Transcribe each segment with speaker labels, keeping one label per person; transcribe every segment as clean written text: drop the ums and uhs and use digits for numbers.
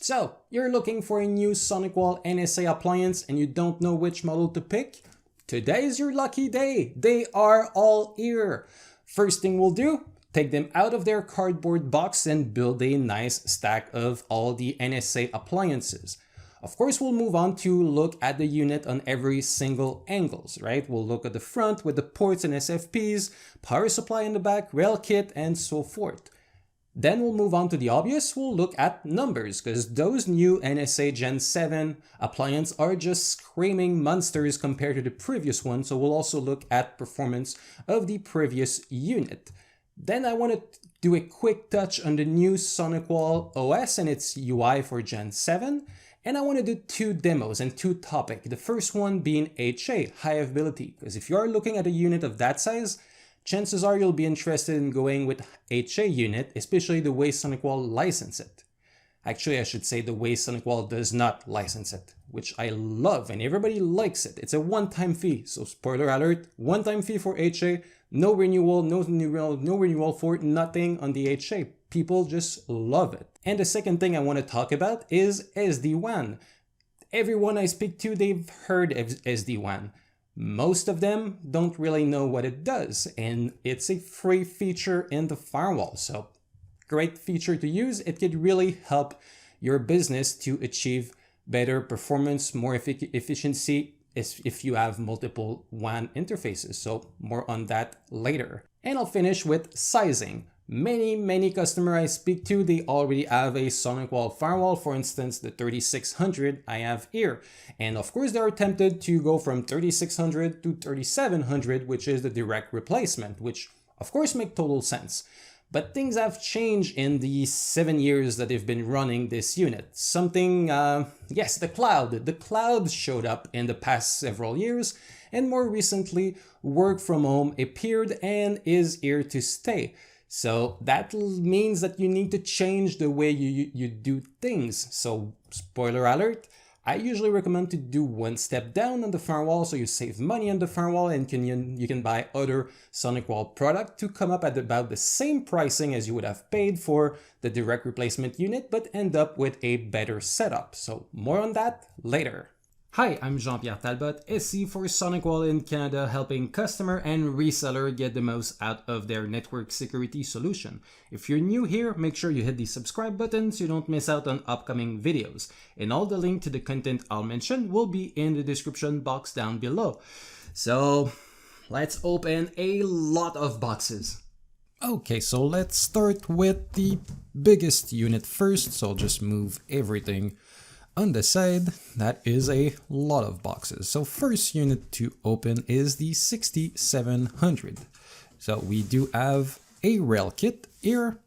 Speaker 1: So, you're looking for a new SonicWall NSa appliance and you don't know which model to pick? Today is your lucky day. They are all here. First thing we'll do, take them out of their cardboard box and build a nice stack of all the NSa appliances. Of course, we'll move on to look at the unit on every single angles, right? We'll look at the front with the ports and SFPs, power supply in the back, rail kit, and so forth. Then we'll move on to the obvious. We'll look at numbers because those new NSa Gen 7 appliances are just screaming monsters compared to the previous one. So we'll also look at performance of the previous unit. Then I want to do a quick touch on the new SonicWall OS and its UI for Gen 7. And I want to do two demos and two topics. The first one being HA, high availability, because if you are looking at a unit of that size, chances are you'll be interested in going with HA unit, especially the way SonicWall license it. Actually, I should say the way SonicWall does not license it, which I love and everybody likes it. It's a one-time fee. So spoiler alert, one-time fee for HA, no renewal, no renewal for nothing on the HA. People just love it. And the second thing I want to talk about is SD-WAN. Everyone I speak to, they've heard of SD-WAN. Most of them don't really know what it does, and it's a free feature in the firewall. So great feature to use. It could really help your business to achieve better performance, more efficiency if you have multiple WAN interfaces. So more on that later. And I'll finish with sizing. Many customers I speak to, they already have a SonicWall firewall, for instance, the 3600 I have here. And of course, they're tempted to go from 3600 to 3700, which is the direct replacement, which of course make total sense. But things have changed in the 7 years that they've been running this unit. Something, yes, the cloud. The cloud showed up in the past several years, and more recently, work from home appeared and is here to stay. So that means that you need to change the way you do things. So spoiler alert, I usually recommend to do one step down on the firewall so you save money on the firewall and you can buy other SonicWall product to come up at about the same pricing as you would have paid for the direct replacement unit, but end up with a better setup. So more on that later. Hi, I'm Jean-Pierre Talbot, SE for SonicWall in Canada, helping customer and reseller get the most out of their network security solution. If you're new here, make sure you hit the subscribe button so you don't miss out on upcoming videos. And all the link to the content I'll mention will be in the description box down below. So let's open a lot of boxes. Okay, so let's start with the biggest unit first. So I'll just move everything on the side. That is a lot of boxes. So first unit to open is the 6700. So we do have a rail kit here.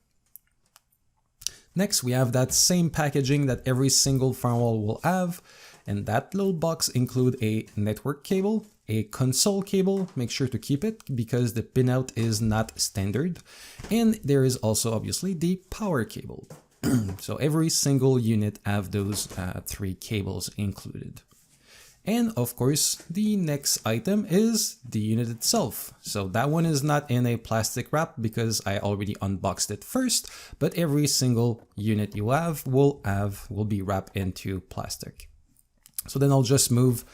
Speaker 1: Next, we have that same packaging that every single firewall will have. And that little box include a network cable, a console cable, make sure to keep it because the pinout is not standard. And there is also obviously the power cable. So every single unit have those three cables included. And of course, the next item is the unit itself. So that one is not in a plastic wrap because I already unboxed it first, but every single unit you have will be wrapped into plastic. So then I'll just move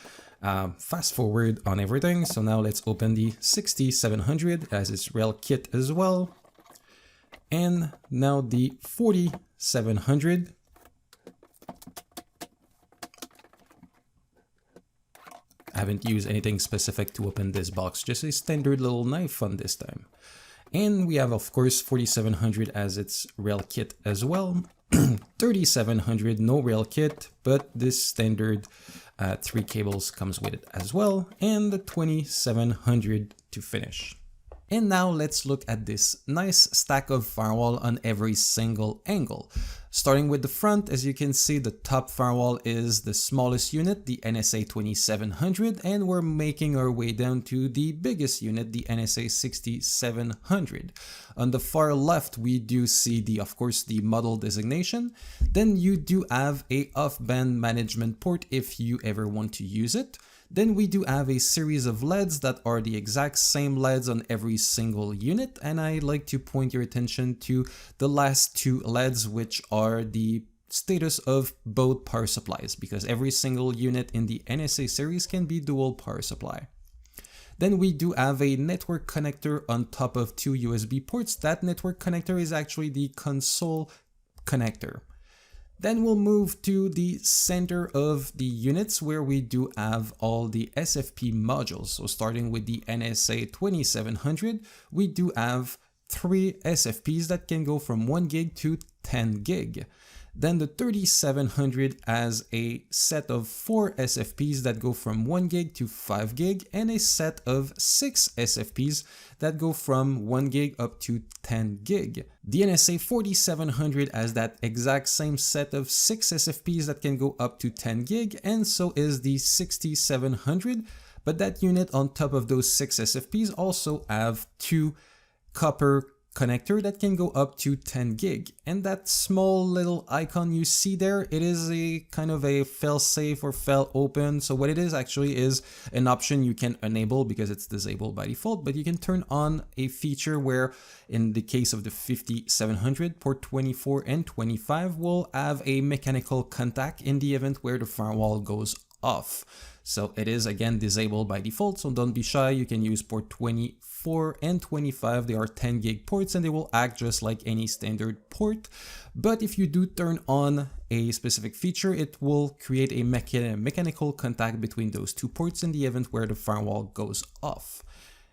Speaker 1: fast forward on everything. So now let's open the 6700 as its rail kit as well. And now the 4700. I haven't used anything specific to open this box, just a standard little knife on this time. And we have, of course, 4700 as its rail kit as well. 3700, no rail kit, but this standard 3 cables comes with it as well. And the 2700 to finish. And now let's look at this nice stack of firewall on every single angle. Starting with the front, as you can see, the top firewall is the smallest unit, the NSa2700, and we're making our way down to the biggest unit, the NSa6700. On the far left, we do see of course, the model designation. Then you do have a off-band management port if you ever want to use it. Then we do have a series of LEDs that are the exact same LEDs on every single unit, and I like to point your attention to the last two LEDs, which are the status of both power supplies, because every single unit in the NSa series can be dual power supply. Then we do have a network connector on top of two USB ports. That network connector is actually the console connector. Then we'll move to the center of the units, where we do have all the SFP modules. So starting with the NSa2700, we do have 3 SFPs that can go from 1 gig to 10 gig. Then the 3700 has a set of 4 SFPs that go from 1 gig to 5 gig, and a set of 6 SFPs that go from 1 gig up to 10 gig. The NSa4700 has that exact same set of 6 SFPs that can go up to 10 gig, and so is the 6700, but that unit on top of those 6 SFPs also have 2 copper connector that can go up to 10 gig. And that small little icon you see there, it is a kind of a fail-safe or fail-open. So what it is actually is an option you can enable because it's disabled by default, but you can turn on a feature where, in the case of the 5700, port 24 and 25 will have a mechanical contact in the event where the firewall goes off. So it is again disabled by default, so don't be shy. You can use port 24 and 25. They are 10 gig ports and they will act just like any standard port. But if you do turn on a specific feature, it will create a mechanical contact between those two ports in the event where the firewall goes off.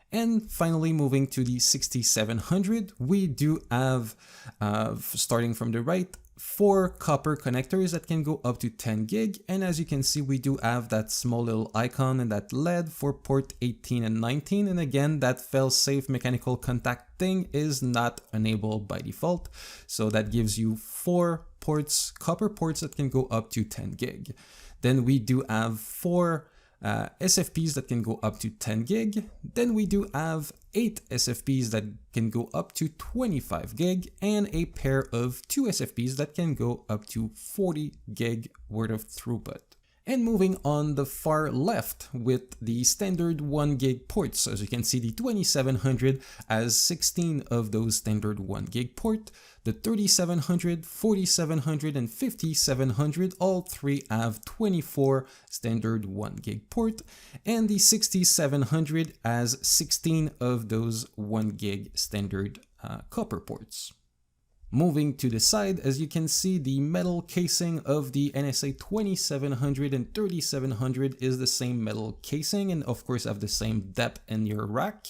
Speaker 1: And finally, moving to the 6700, we do have, starting from the right, 4 copper connectors that can go up to 10 gig, and as you can see, we do have that small little icon and that LED for port 18 and 19, and again, that fail-safe mechanical contact thing is not enabled by default, so that gives you 4 ports, copper ports that can go up to 10 gig. Then we do have 4 SFPs that can go up to 10 gig. Then we do have 8 SFPs that can go up to 25 gig and a pair of 2 SFPs that can go up to 40 gig worth of throughput. And moving on the far left with the standard 1 gig ports. As you can see, the 2700 has 16 of those standard 1 gig port. The 3700, 4700, and 5700, all 3 have 24 standard 1 gig port. And the 6700 has 16 of those 1 gig standard copper ports. Moving to the side, as you can see, the metal casing of the NSa2700 and 3700 is the same metal casing and of course have the same depth in your rack.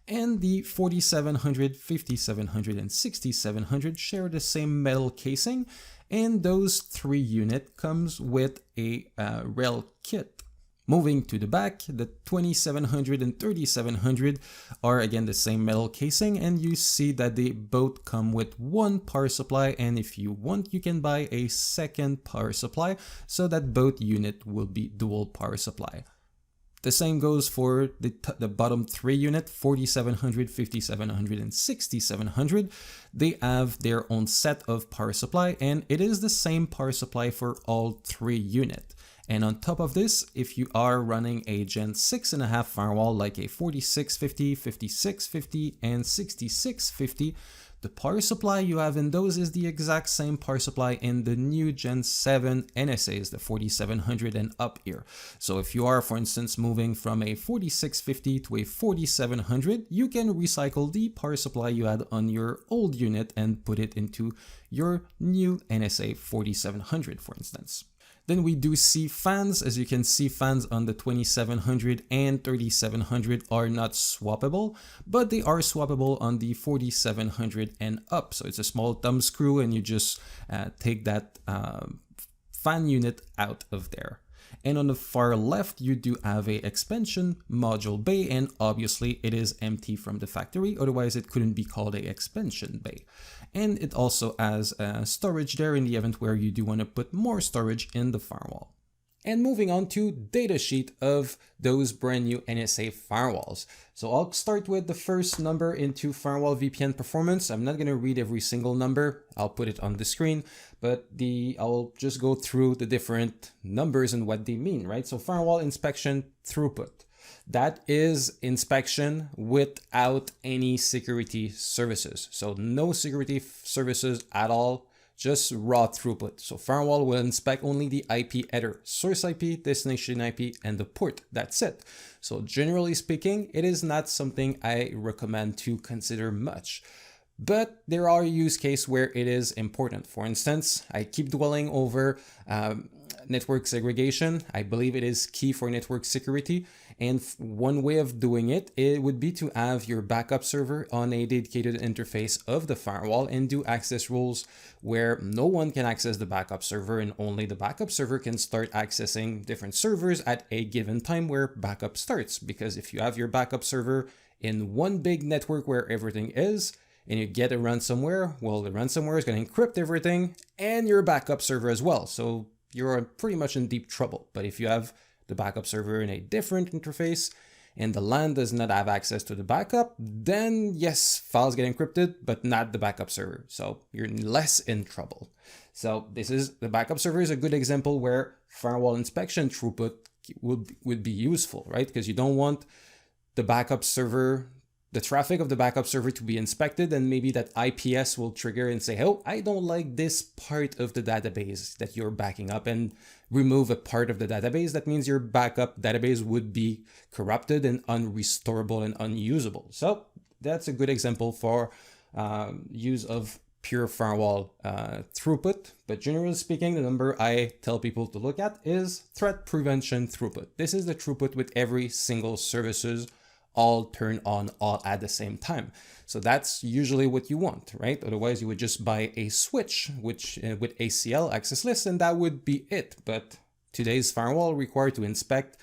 Speaker 1: And the 4700, 5700, and 6700 share the same metal casing, and those 3 units comes with a rail kit. Moving to the back, the 2700 and 3700 are again the same metal casing, and you see that they both come with 1 power supply, and if you want you can buy a second power supply so that both units will be dual power supply. The same goes for the bottom 3 unit, 4700, 5700, and 6700. They have their own set of power supply, and it is the same power supply for all 3 units. And on top of this, if you are running a Gen 6.5 firewall like a 4650, 5650, and 6650, the power supply you have in those is the exact same power supply in the new Gen 7 NSAs, the 4700 and up here. So if you are, for instance, moving from a 4650 to a 4700, you can recycle the power supply you had on your old unit and put it into your new NSa 4700, for instance. Then we do see fans. As you can see, fans on the 2700 and 3700 are not swappable, but they are swappable on the 4700 and up. So it's a small thumb screw and you just take that fan unit out of there. And on the far left, you do have a expansion module bay, and obviously it is empty from the factory, otherwise it couldn't be called a expansion bay. And it also has storage there in the event where you do want to put more storage in the firewall. And moving on to datasheet of those brand new NSa firewalls. So I'll start with the first number into firewall VPN performance. I'm not going to read every single number. I'll put it on the screen, but I'll just go through the different numbers and what they mean, right? So firewall inspection throughput. That is inspection without any security services. So no security services at all. just raw throughput. So firewall will inspect only the IP header, source IP, destination IP, and the port. That's it. So generally speaking, it is not something I recommend to consider much. But there are use cases where it is important. For instance, I keep dwelling over network segregation. I believe it is key for network security. And one way of doing it, it would be to have your backup server on a dedicated interface of the firewall and do access rules where no one can access the backup server and only the backup server can start accessing different servers at a given time where backup starts. Because if you have your backup server in one big network where everything is, and you get a ransomware, well, the ransomware is going to encrypt everything and your backup server as well. So you're pretty much in deep trouble. But if you have the backup server in a different interface and the LAN does not have access to the backup, then yes, files get encrypted, but not the backup server. So you're less in trouble. So the backup server is a good example where firewall inspection throughput would be useful, right? Because you don't want the backup server, the traffic of the backup server to be inspected, and maybe that IPS will trigger and say, oh, I don't like this part of the database that you're backing up, and remove a part of the database. That means your backup database would be corrupted and unrestorable and unusable. So that's a good example for use of pure firewall throughput. But generally speaking, the number I tell people to look at is threat prevention throughput. This is the throughput with every single services all turn on all at the same time. So that's usually what you want, right? Otherwise you would just buy a switch which with ACL access list and that would be it. But today's firewall required to inspect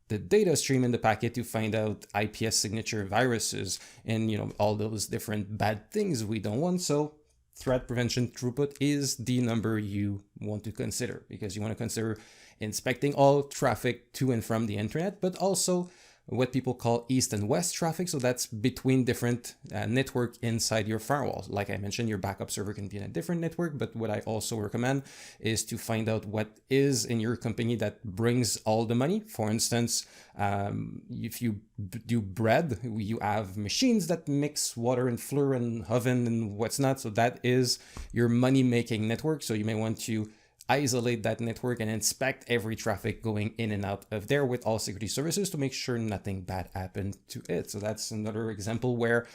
Speaker 1: the data stream in the packet to find out IPS signature viruses and all those different bad things we don't want. So threat prevention throughput is the number you want to consider, because you want to consider inspecting all traffic to and from the internet, but also what people call east and west traffic. So that's between different network inside your firewall. Like I mentioned, your backup server can be in a different network, but what I also recommend is to find out what is in your company that brings all the money. For instance, if you do bread, you have machines that mix water and flour and oven and what's not. So that is your money-making network. So you may want to isolate that network and inspect every traffic going in and out of there with all security services to make sure nothing bad happened to it. So that's another example where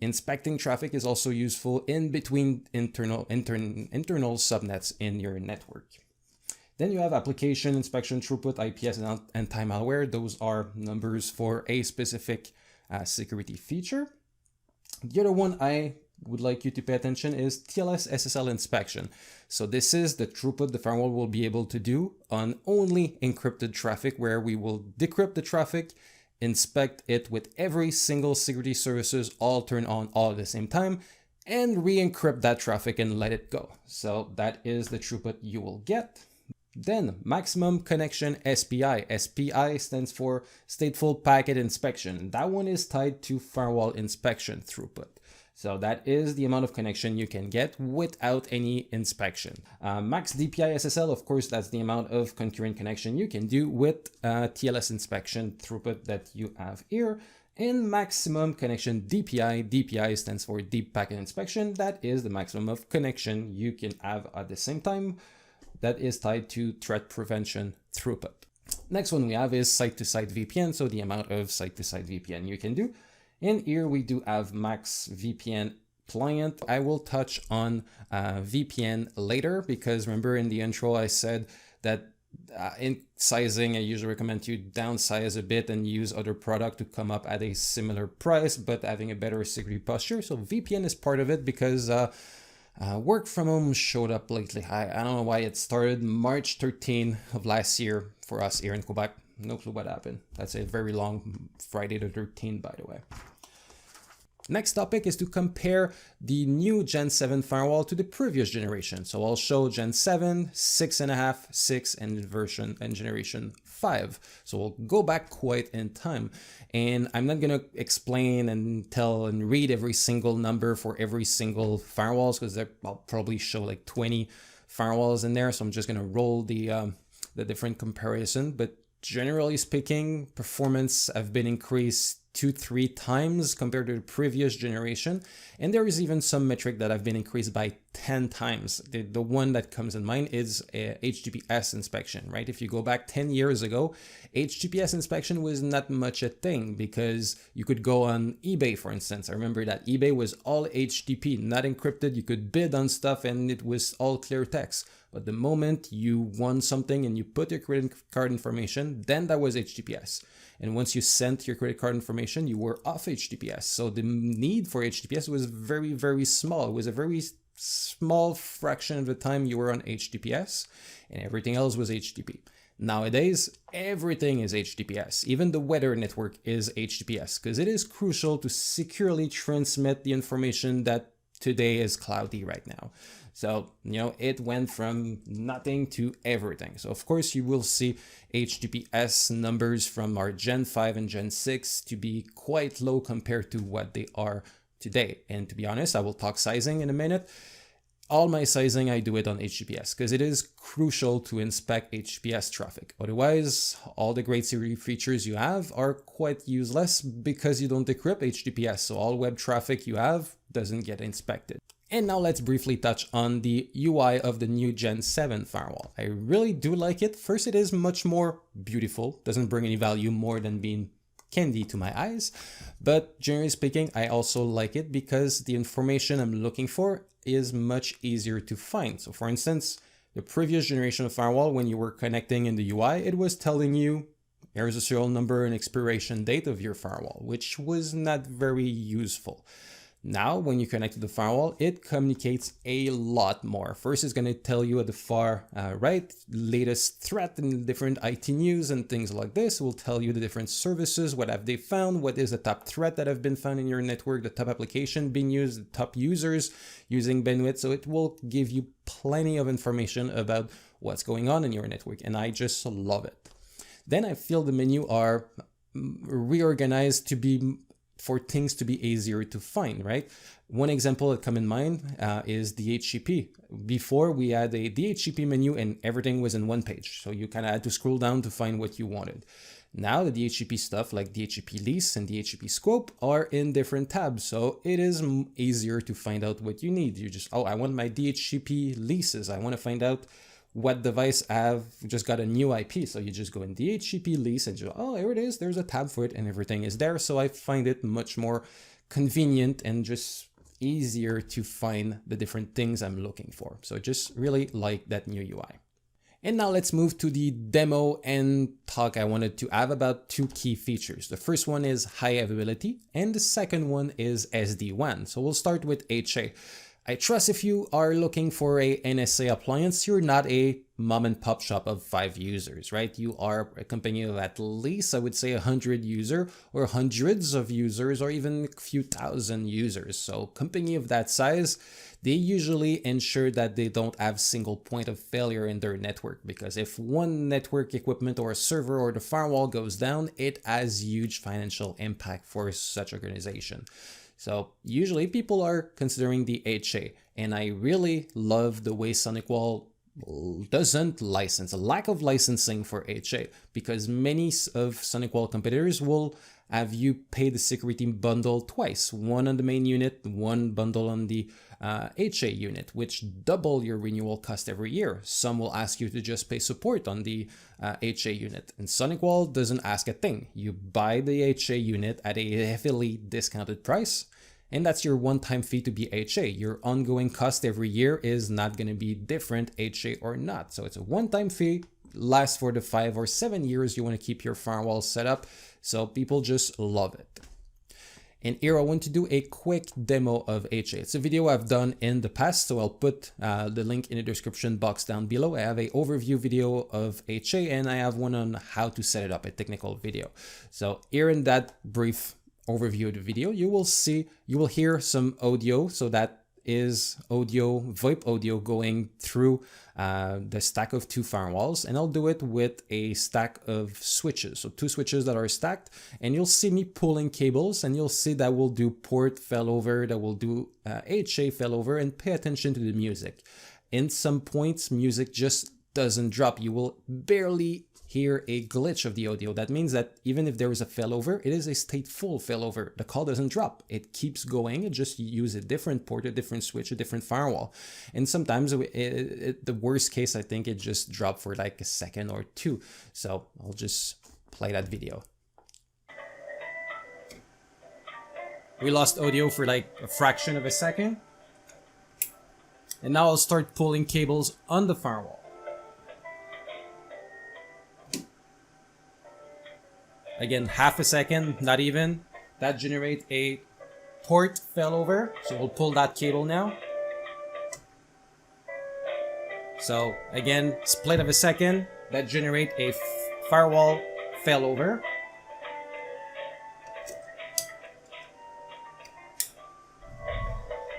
Speaker 1: inspecting traffic is also useful in between internal subnets in your network. Then you have application inspection throughput, IPS, and anti-malware. Those are numbers for a specific security feature. The other one I would like you to pay attention is TLS SSL inspection. So this is the throughput the firewall will be able to do on only encrypted traffic, where we will decrypt the traffic, inspect it with every single security services all turn on all at the same time, and re-encrypt that traffic and let it go. So that is the throughput you will get. Then maximum connection SPI. SPI stands for stateful packet inspection. That one is tied to firewall inspection throughput. So that is the amount of connection you can get without any inspection. Max DPI SSL, of course, that's the amount of concurrent connection you can do with TLS inspection throughput that you have here. And maximum connection DPI, DPI stands for deep packet inspection. That is the maximum of connection you can have at the same time. That is tied to threat prevention throughput. Next one we have is site-to-site VPN. So the amount of site-to-site VPN you can do. And here we do have max VPN client. I will touch on VPN later, because remember in the intro I said that in sizing I usually recommend you downsize a bit and use other product to come up at a similar price but having a better security posture. So VPN is part of it, because work from home showed up lately. I don't know why it started March 13 of last year for us here in Quebec. No clue what happened. That's a very long Friday the 13th, by the way. Next topic is to compare the new Gen 7 firewall to the previous generation. So I'll show Gen 7, 6.5, 6, and generation 5. So we'll go back quite in time. And I'm not going to explain and tell and read every single number for every single firewalls, because I'll probably show like 20 firewalls in there. So I'm just going to roll the different comparison. But generally speaking, performance have been increased 2-3 times compared to the previous generation. And there is even some metric that have been increased by 10 times. The one that comes in mind is HTTPS inspection, right? If you go back 10 years ago, HTTPS inspection was not much a thing because you could go on eBay, for instance. I remember that eBay was all HTTP, not encrypted. You could bid on stuff and it was all clear text. But the moment you won something and you put your credit card information, then that was HTTPS. And once you sent your credit card information, you were off HTTPS. So the need for HTTPS was very, very small. It was a very small fraction of the time you were on HTTPS and everything else was HTTP. Nowadays, everything is HTTPS. Even the weather network is HTTPS because it is crucial to securely transmit the information that today is cloudy right now. So, it went from nothing to everything. So of course you will see HTTPS numbers from our Gen 5 and Gen 6 to be quite low compared to what they are today. And to be honest, I will talk sizing in a minute. All my sizing, I do it on HTTPS because it is crucial to inspect HTTPS traffic. Otherwise, all the great security features you have are quite useless because you don't decrypt HTTPS. So all web traffic you have doesn't get inspected. And now let's briefly touch on the UI of the new Gen 7 firewall. I really do like it. First, it is much more beautiful. Doesn't bring any value more than being candy to my eyes. But generally speaking, I also like it because the information I'm looking for is much easier to find. So for instance, the previous generation of firewall, when you were connecting in the UI, it was telling you, here's a serial number and expiration date of your firewall, which was not very useful. Now, when you connect to the firewall, it communicates a lot more. First, it's going to tell you at the far right, latest threat and different IT news and things like this. It will tell you the different services, what have they found, what is the top threat that have been found in your network, the top application being used, the top users using bandwidth. So it will give you plenty of information about what's going on in your network. And I just love it. Then I feel the menu are reorganized to be for things to be easier to find, right? One example that come in mind is DHCP. Before we had a DHCP menu and everything was in one page. So you kind of had to scroll down to find what you wanted. Now the DHCP stuff like DHCP lease and DHCP scope are in different tabs. So it is easier to find out what you need. You just, oh, I want my DHCP leases. I want to find out what device have just got a new IP. So you just go in DHCP lease and you, oh, here it is. There's a tab for it and everything is there. So I find it much more convenient and just easier to find the different things I'm looking for. So just really like that new UI. And now let's move to the demo and talk I wanted to have about two key features. The first one is high availability and the second one is SD-WAN. So we'll start with HA. I trust if you are looking for a NSa appliance, you're not a mom and pop shop of 5 users, right? You are a company of at least, I would say 100 users or hundreds of users or even a few thousand users. So company of that size, they usually ensure that they don't have single point of failure in their network, because if one network equipment or a server or the firewall goes down, it has huge financial impact for such organization. So usually people are considering the HA, and I really love the way SonicWall doesn't license, a lack of licensing for HA, because many of SonicWall competitors will have you pay the security bundle twice, one on the main unit, one bundle on the HA unit, which double your renewal cost every year. Some will ask you to just pay support on the HA unit, and SonicWall doesn't ask a thing. You buy the HA unit at a heavily discounted price, and that's your one-time fee to be HA. Your ongoing cost every year is not going to be different, HA or not. So it's a one-time fee, lasts for the 5 or 7 years you want to keep your firewall set up. So people just love it. And here I want to do a quick demo of HA. It's a video I've done in the past, so I'll put the link in the description box down below. I have an overview video of HA and I have one on how to set it up, a technical video. So here in that brief overview of the video, you will hear some audio. So that is audio, VoIP audio going through the stack of 2 firewalls, and I'll do it with a stack of switches. So 2 switches that are stacked, and you'll see me pulling cables, and you'll see that we'll do port failover, that will do HA failover, and pay attention to the music. In some points, music just doesn't drop. You will barely hear a glitch of the audio. That means that even if there is a failover, it is a stateful failover. The call doesn't drop. It keeps going. It just use a different port, a different switch, a different firewall. And sometimes the worst case, I think it just dropped for like a second or two. So I'll just play that video. We lost audio for like a fraction of a second. And now I'll start pulling cables on the firewall. Again, half a second, not even. That generates a port failover. So we'll pull that cable now. So again, split of a second. That generates a firewall failover.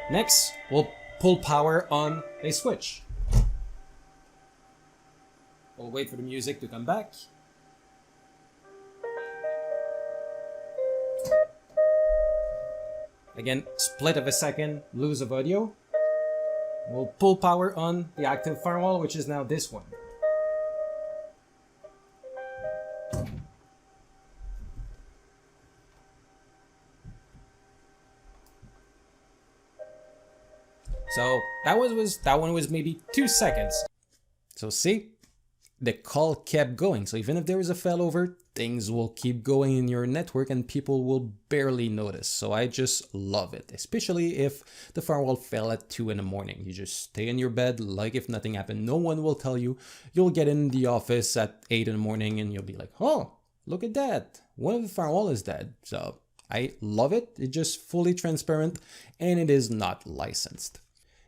Speaker 1: Next, we'll pull power on a switch. We'll wait for the music to come back. Again, split of a second, lose of audio. We'll pull power on the active firewall, which is now this one. So that one was maybe 2 seconds. So see, the call kept going. So even if there is a failover, things will keep going in your network and people will barely notice. So I just love it, especially if the firewall fell at 2 in the morning. You just stay in your bed like if nothing happened. No one will tell you. You'll get in the office at 8 in the morning and you'll be like, oh, look at that. One of the firewall is dead. So I love it. It's just fully transparent and it is not licensed.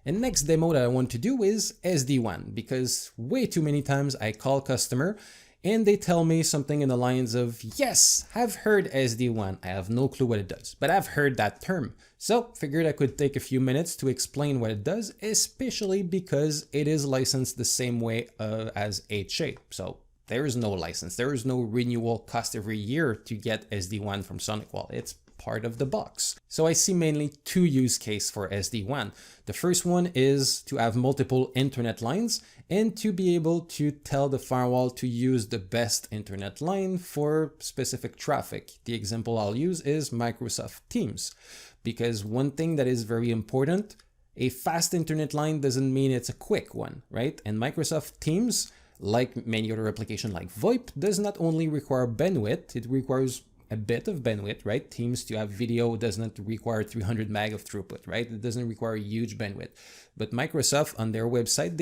Speaker 1: And next demo that I want to do is SD-WAN, because way too many times I call customer and they tell me something in the lines of, yes, I've heard SD-WAN. I have no clue what it does, but I've heard that term. So figured I could take a few minutes to explain what it does, especially because it is licensed the same way as HA. So there is no license. There is no renewal cost every year to get SD-WAN from SonicWall. It's part of the box. So I see mainly two use cases for SD-WAN. The first one is to have multiple internet lines and to be able to tell the firewall to use the best internet line for specific traffic. The example I'll use is Microsoft Teams, because one thing that is very important, a fast internet line doesn't mean it's a quick one, right? And Microsoft Teams, like many other applications like VoIP, does not only require bandwidth, it requires a bit of bandwidth, right? Teams to have video does not require 300 meg of throughput, right? It doesn't require huge bandwidth. But Microsoft on their website,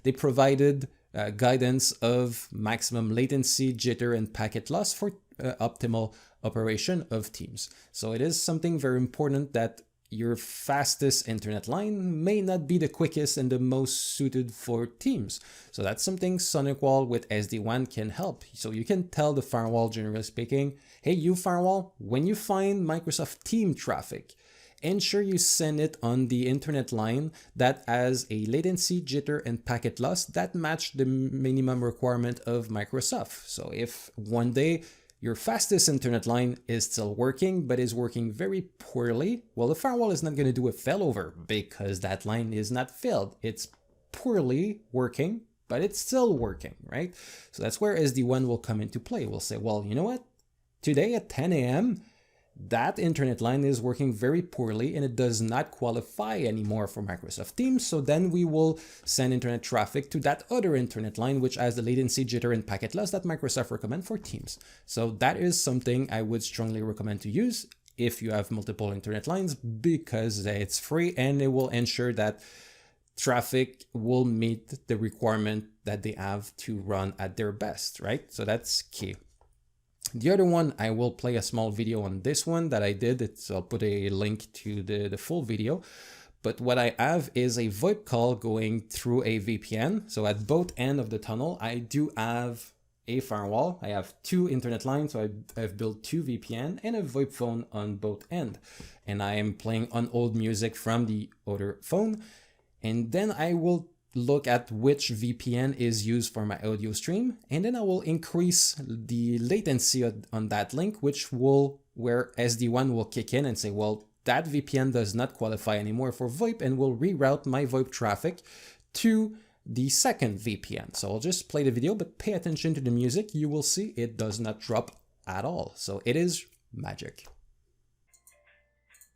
Speaker 1: they provided guidance of maximum latency, jitter, and packet loss for optimal operation of Teams. So it is something very important that your fastest internet line may not be the quickest and the most suited for Teams. So that's something SonicWall with SD-WAN can help. So you can tell the firewall, generally speaking, hey, you firewall, when you find Microsoft Teams traffic, ensure you send it on the internet line that has a latency, jitter, and packet loss that match the minimum requirement of Microsoft. So if one day your fastest internet line is still working, but is working very poorly, well, the firewall is not going to do a failover because that line is not failed. It's poorly working, but it's still working, right? So that's where SD-WAN will come into play. We'll say, well, you know what? Today at 10 a.m., that internet line is working very poorly and it does not qualify anymore for Microsoft Teams. So then we will send internet traffic to that other internet line, which has the latency, jitter, and packet loss that Microsoft recommend for Teams. So that is something I would strongly recommend to use if you have multiple internet lines, because it's free and it will ensure that traffic will meet the requirement that they have to run at their best, right? So that's key. The other one, I will play a small video on this one that I did. I'll put a link to the full video. But what I have is a VoIP call going through a VPN. So at both ends of the tunnel, I do have a firewall. I have two internet lines. So I've built two VPN and a VoIP phone on both ends. And I am playing on old music from the other phone. And then I will look at which VPN is used for my audio stream, and then I will increase the latency on that link, where SD-WAN will kick in and say, well, that VPN does not qualify anymore for VoIP, and will reroute my VoIP traffic to the second VPN. So I'll just play the video, but pay attention to the music. You will see it does not drop at all. So it is magic.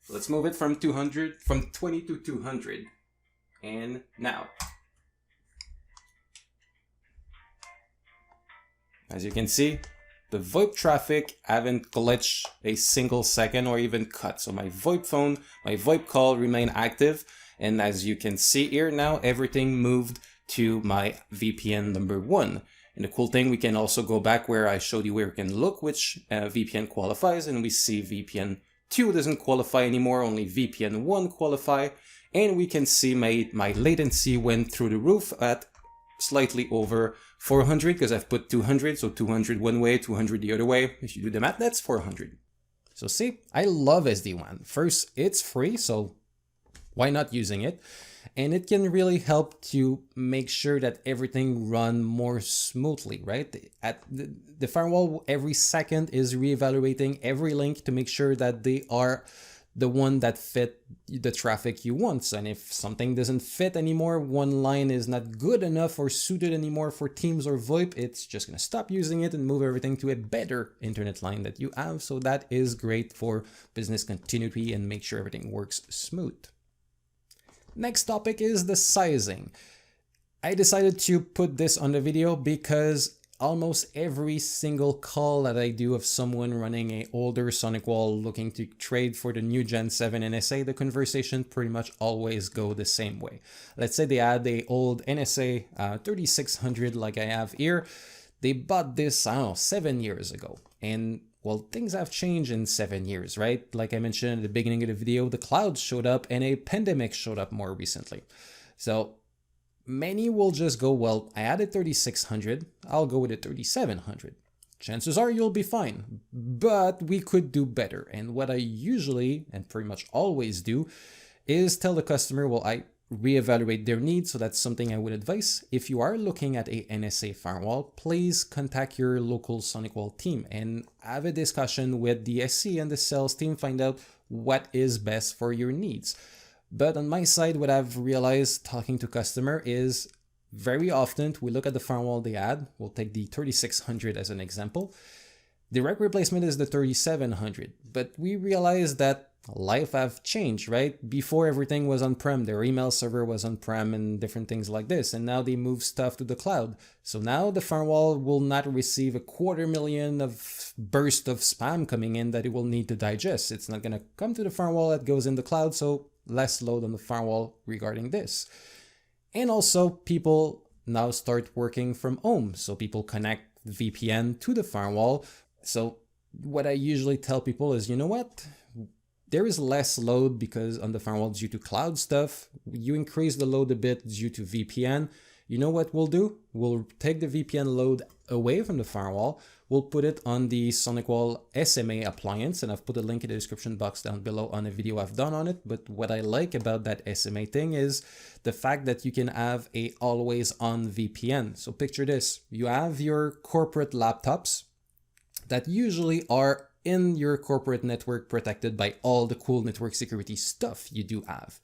Speaker 1: Let's move it from 20 to 200. And now. As you can see, the VoIP traffic haven't glitched a single second or even cut. So my VoIP phone, my VoIP call remain active. And as you can see here now, everything moved to my VPN number 1. And the cool thing, we can also go back where I showed you where we can look which VPN qualifies, and we see VPN 2 doesn't qualify anymore, only VPN 1 qualify. And we can see my latency went through the roof at slightly over 400 because I've put 200, so 200 one way, 200 the other way. If you do the math, that's 400. So see, I love SD-WAN. First, it's free, so why not using it? And it can really help to make sure that everything run more smoothly, right? At the firewall, every second is reevaluating every link to make sure that they are the one that fit the traffic you want. And if something doesn't fit anymore, one line is not good enough or suited anymore for Teams or VoIP, it's just going to stop using it and move everything to a better internet line that you have. So that is great for business continuity and make sure everything works smooth. Next topic is the sizing. I decided to put this on the video because almost every single call that I do of someone running an older SonicWall looking to trade for the new Gen 7 NSa, the conversation pretty much always go the same way. Let's say they had the old NSa3700 like I have here. They bought this, I don't know, 7 years ago. And well, things have changed in 7 years, right? Like I mentioned at the beginning of the video, the cloud showed up and a pandemic showed up more recently. So many will just go, well, I had a 3600, I'll go with a 3700. Chances are you'll be fine, but we could do better. And what I usually, and pretty much always do, is tell the customer, well, I reevaluate their needs. So that's something I would advise. If you are looking at a NSa firewall, please contact your local SonicWall team and have a discussion with the SC and the sales team, find out what is best for your needs. But on my side, what I've realized talking to customer is very often we look at the firewall they had. We'll take the 3600 as an example. Direct replacement is the 3700, but we realize that life have changed, right? Before everything was on-prem, their email server was on-prem and different things like this. And now they move stuff to the cloud. So now the firewall will not receive 250,000 of burst of spam coming in that it will need to digest. It's not going to come to the firewall that goes in the cloud. So less load on the firewall regarding this. And also people now start working from home. So people connect VPN to the firewall. So what I usually tell people is, you know what? There is less load because on the firewall due to cloud stuff, you increase the load a bit due to VPN. You know what we'll do? We'll take the VPN load away from the firewall. We'll put it on the SonicWall SMA appliance, and I've put a link in the description box down below on a video I've done on it. But what I like about that SMA thing is the fact that you can have a always on VPN. So picture this, you have your corporate laptops that usually are in your corporate network protected by all the cool network security stuff you do have.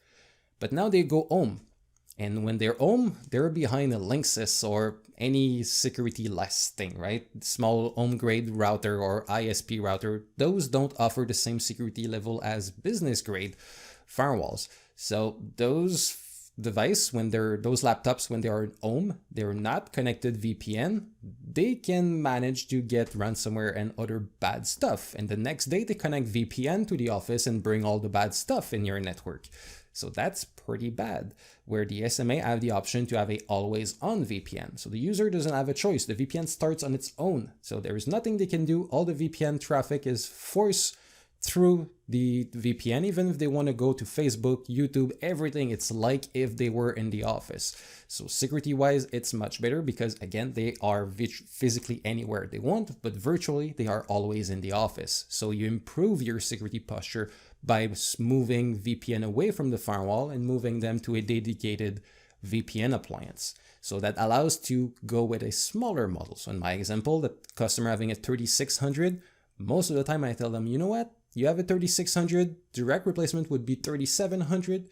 Speaker 1: But now they go home. And when they're home, they're behind a Linksys or any security less thing, right? Small home grade router or ISP router, those don't offer the same security level as business grade firewalls. So those device, those laptops, when they are home, they're not connected VPN, they can manage to get ransomware and other bad stuff. And the next day they connect VPN to the office and bring all the bad stuff in your network. So that's pretty bad, where the SMA have the option to have a always on VPN. So the user doesn't have a choice. The VPN starts on its own. So there is nothing they can do. All the VPN traffic is forced through the VPN, even if they want to go to Facebook, YouTube, everything, it's like if they were in the office. So security wise, it's much better because again, they are physically anywhere they want, but virtually they are always in the office. So you improve your security posture by moving VPN away from the firewall and moving them to a dedicated VPN appliance. So that allows to go with a smaller model. So in my example, the customer having a 3600, most of the time I tell them, you know what? You have a 3600, direct replacement would be 3700.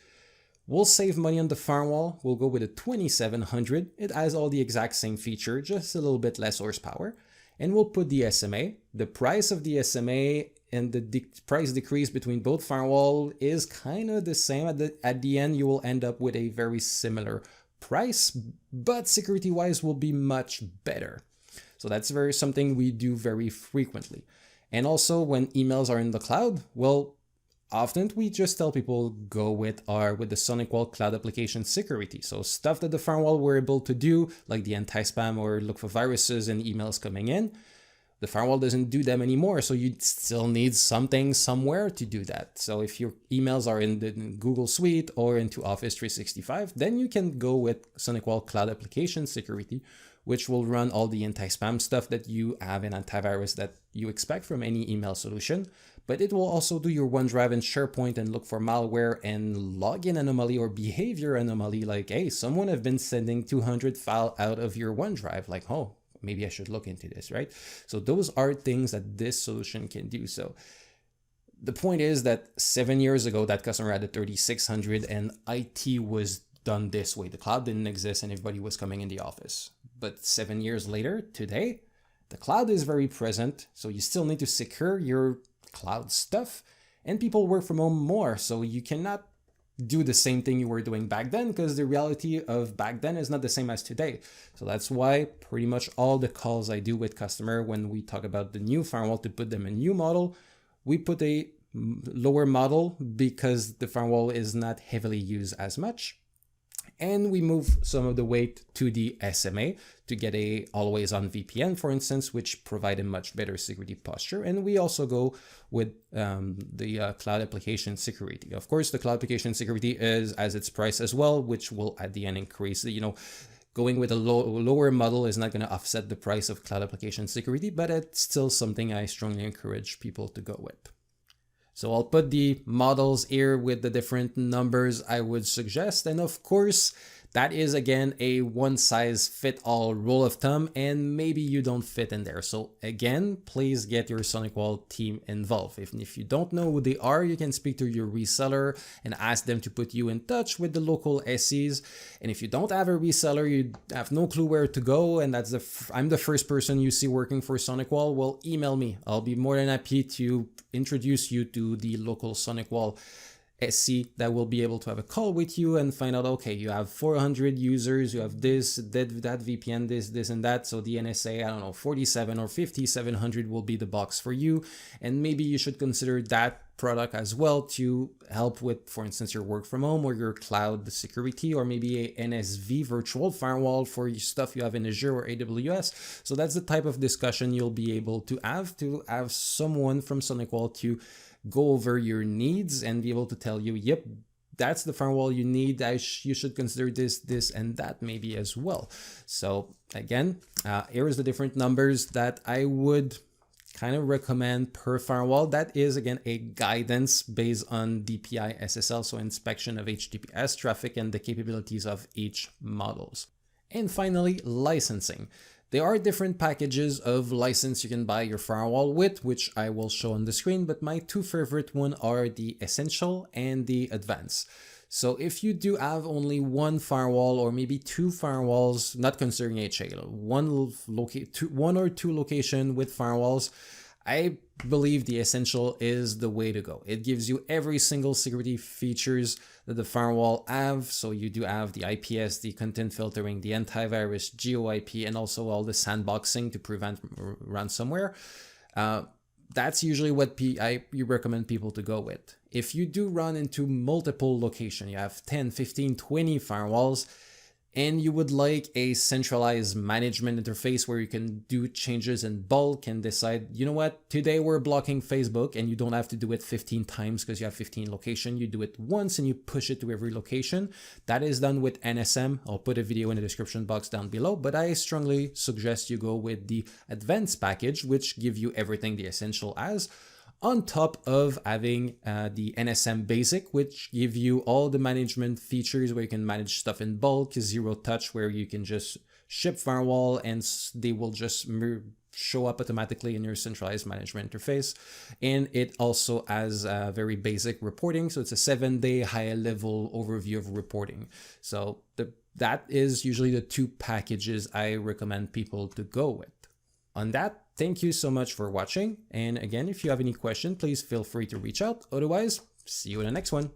Speaker 1: We'll save money on the firewall. We'll go with a 2700. It has all the exact same feature, just a little bit less horsepower. And we'll put the SMA. The price of the SMA and the price decrease between both firewall is kind of the same. At the end, you will end up with a very similar price, but security-wise will be much better. So that's something we do very frequently. And also when emails are in the cloud, well, often we just tell people go with the SonicWall Cloud Application Security. So stuff that the firewall were able to do, like the anti-spam or look for viruses and emails coming in, the firewall doesn't do them anymore. So you still need something somewhere to do that. So if your emails are in the Google Suite or into Office 365, then you can go with SonicWall Cloud Application Security, which will run all the anti-spam stuff that you have in antivirus that you expect from any email solution. But it will also do your OneDrive and SharePoint and look for malware and login anomaly or behavior anomaly, like, hey, someone have been sending 200 files out of your OneDrive, like, oh, maybe I should look into this, right? So those are things that this solution can do. So the point is that 7 years ago, that customer had a 3600 and IT was done this way. The cloud didn't exist and everybody was coming in the office. But 7 years later, today, the cloud is very present. So you still need to secure your cloud stuff, and people work from home more. So you cannot do the same thing you were doing back then, because the reality of back then is not the same as today. So that's why pretty much all the calls I do with customer when we talk about the new firewall to put them in new model, we put a lower model because the firewall is not heavily used as much. And we move some of the weight to the SMA to get a always on VPN, for instance, which provide a much better security posture. And we also go with the cloud application security. Of course, the cloud application security has its price as well, which will at the end increase. Going with a lower model is not going to offset the price of cloud application security, but it's still something I strongly encourage people to go with. So I'll put the models here with the different numbers I would suggest. And of course, that is again a one-size-fits-all rule of thumb, and maybe you don't fit in there. So again, please get your SonicWall team involved. If you don't know who they are, you can speak to your reseller and ask them to put you in touch with the local SEs. And if you don't have a reseller, you have no clue where to go, and I'm the first person you see working for SonicWall, well, email me. I'll be more than happy to introduce you to the local SonicWall SE that will be able to have a call with you and find out, okay, you have 400 users, you have this, that VPN, this and that. So the NSA, I don't know, 47 or 5700 will be the box for you. And maybe you should consider that product as well to help with, for instance, your work from home or your cloud security, or maybe a NSV virtual firewall for your stuff you have in Azure or AWS. So that's the type of discussion you'll be able to have someone from SonicWall to go over your needs and be able to tell you, yep, that's the firewall you need. You should consider this, and that maybe as well. So again, here is the different numbers that I would kind of recommend per firewall. That is, again, a guidance based on DPI SSL, so inspection of HTTPS traffic and the capabilities of each models. And finally, licensing. There are different packages of license you can buy your firewall with, which I will show on the screen, but my two favorite ones are the Essential and the Advanced. So if you do have only one firewall or maybe two firewalls, not considering HA, one or two location with firewalls, I believe the Essential is the way to go. It gives you every single security features that the firewall have. So you do have the IPS, the content filtering, the antivirus, GeoIP, and also all the sandboxing to prevent ransomware. That's usually what you recommend people to go with. If you do run into multiple locations, you have 10, 15, 20 firewalls, and you would like a centralized management interface where you can do changes in bulk and decide, you know what, today we're blocking Facebook, and you don't have to do it 15 times because you have 15 locations. You do it once and you push it to every location. That is done with NSM. I'll put a video in the description box down below, but I strongly suggest you go with the advanced package, which give you everything the Essential has, on top of having the NSM Basic, which give you all the management features where you can manage stuff in bulk, zero touch, where you can just ship firewall and they will just show up automatically in your centralized management interface. And it also has very basic reporting. So it's a 7-day high-level overview of reporting. So that is usually the 2 packages I recommend people to go with. On that, thank you so much for watching. And again, if you have any questions, please feel free to reach out. Otherwise, see you in the next one.